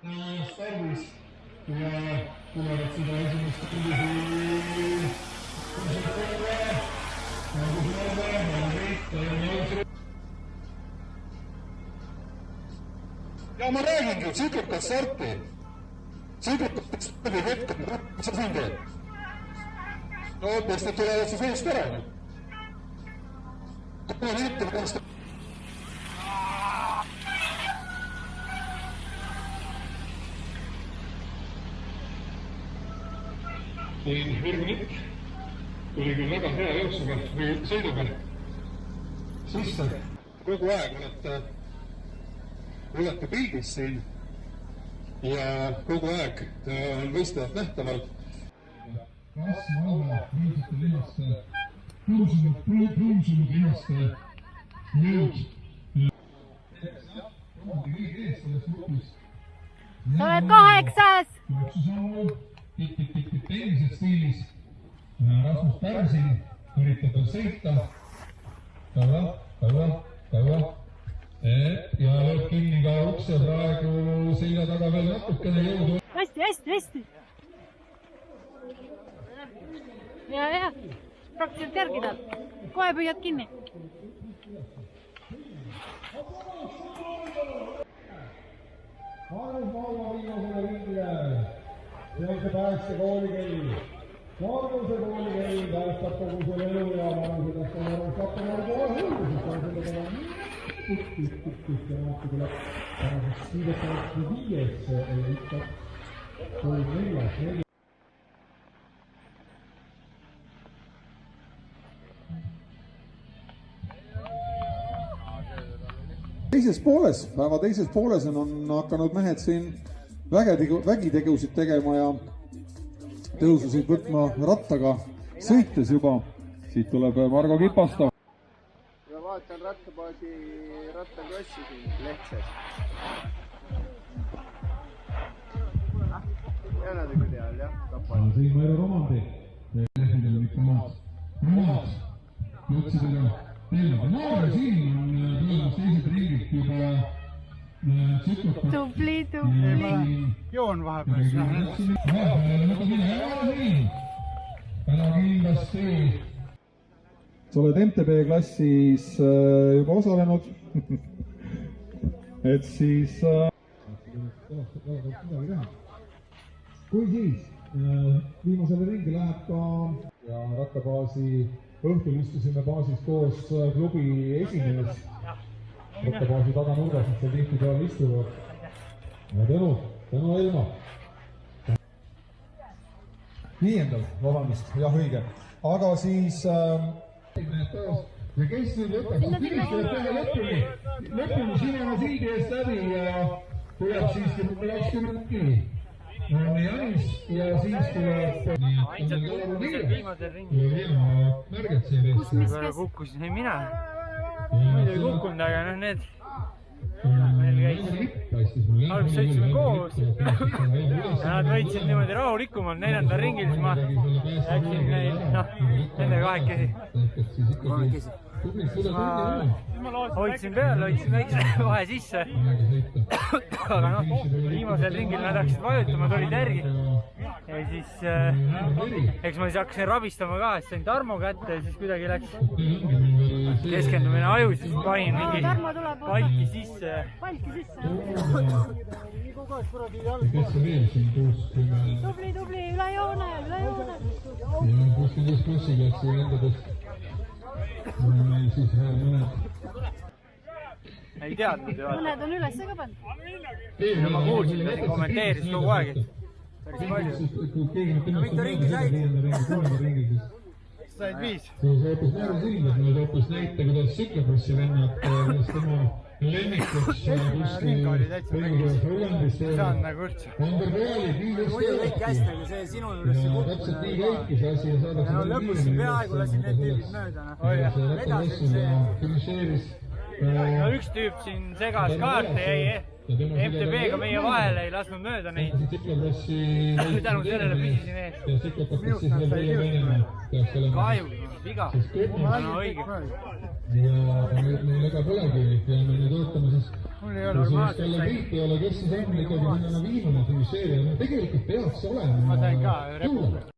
stardis ja tulevad seda esimest ja ma räägingi tsüklikat starti. Tsüklikat starti hetkel, mis sa siin teed? No, kes need tulevad siis eest ära? Kui on ette, kuidas ta... Olin Virgunitt, tuli küll väga hea jooksuga või sõiduga sisse. Kogu aeg olete pildis siin ja kogu aeg on võistlejad nähtavalt. Rasva alla pruunsete lihaste, pruunsunud lihaste jõud. Sa oled 8. Tehnilised stiilis Rasmus Pärsin üritab sõita kaua ja lööb kinni ka ukse praegu selja taga veel natukene jõudu. Hästi. Ja. Praktiliselt järgi tal. Kohe püüad kinni. Maarus Maua viimasele ringile. See on see päästja koolikell. Maaruse koolikell päästab kogu selle elu ja Maarusest on Kappenal kohe hullusest. On selle peale ja naatu tuleb tänasest siidetavalt 5. ikka 3-4. Päeva teises pooles on hakanud mehed siin vägitegusid tegema ja tõususid võtma rattaga sõites juba. Siit tuleb Margo Kipasto. Ja vaatan rattabaasi rattaklassi siin Lehtses. Jänadega teal, jah, kapal. Siin Maire Romandi. Lehvidel on ikka maad. Jutsidega teelnad. Maare siin on tulemas teised riigid juba tsüklokat. Tubli. Joon vahepeal. Täna kindlasti. Sa oled MTB klassis juba osalenud. Et siis... Kui siis viimasele ringi läheb ka ja rattabaasi õhtul istusime baasis koos klubi esimees. Rattabaasi taganurgas, mis seal tihti peal istuvad. Ja tänu Elma. 5. vabandust, jah õige. Aga siis... Ja kes nüüd võtab lõpuni sinema sildi eest läbi ja tuleb siis 20 Janis ja siis tuleb... Ainsad viimasel ringil. Kus mis kes? Kukkusin, ei mina. Muidu ei kukkunud, aga need... Meil käis... Alguses sõitsime koos. Ja nad võitsid niimoodi rahulikumalt 4. ringil, siis ma läksin nende kahekesi. Ma hoidsin peal, hoidsin väikse vahe sisse. Aga viimasel ringil nad hakkasid vajutama, tulid järgi. Ja siis, eks ma siis hakkasin rabistama ka, et sain Tarmo kätte ja siis kuidagi läks keskendumine aju, siis panin mingi palki sisse. Tubli, üle joone. Ja kuskil bussiga, et see lendades meil siis mõned... Ei teadnud ju. Mõned on ülesse ka pannud. Ma kuulsin, ta kommenteeris kogu aeg, et päris palju. No mitu ringi said? Said 5. See hoopis Maarus Ilmes, meil hoopis näite, kuidas Siklakrossi vennad, kuidas tema lemmikuks kuskil Hollandis Saan nagu üldse. Ander Kooli, nii just kõik hästi, aga see sinu juures see kukkus. Täpselt nii käikis asi ja saadakse... Ja lõpus peaaegu lasin need tüübid mööda. Vedasin see. Ja üks tüüp siin segas kaarte jäi MTB-ga meie vahele, ei lasknud mööda neid. Tänu sellele püsisin ees. Kahju, viga. No õige. Ja meil ega põlegi ja me nüüd ootame siis mul ei ole kui sellest normaalselt jälle Priit ei ole, kes siis on ikkagi viimane seeria, no tegelikult peaks olema. ma sain ka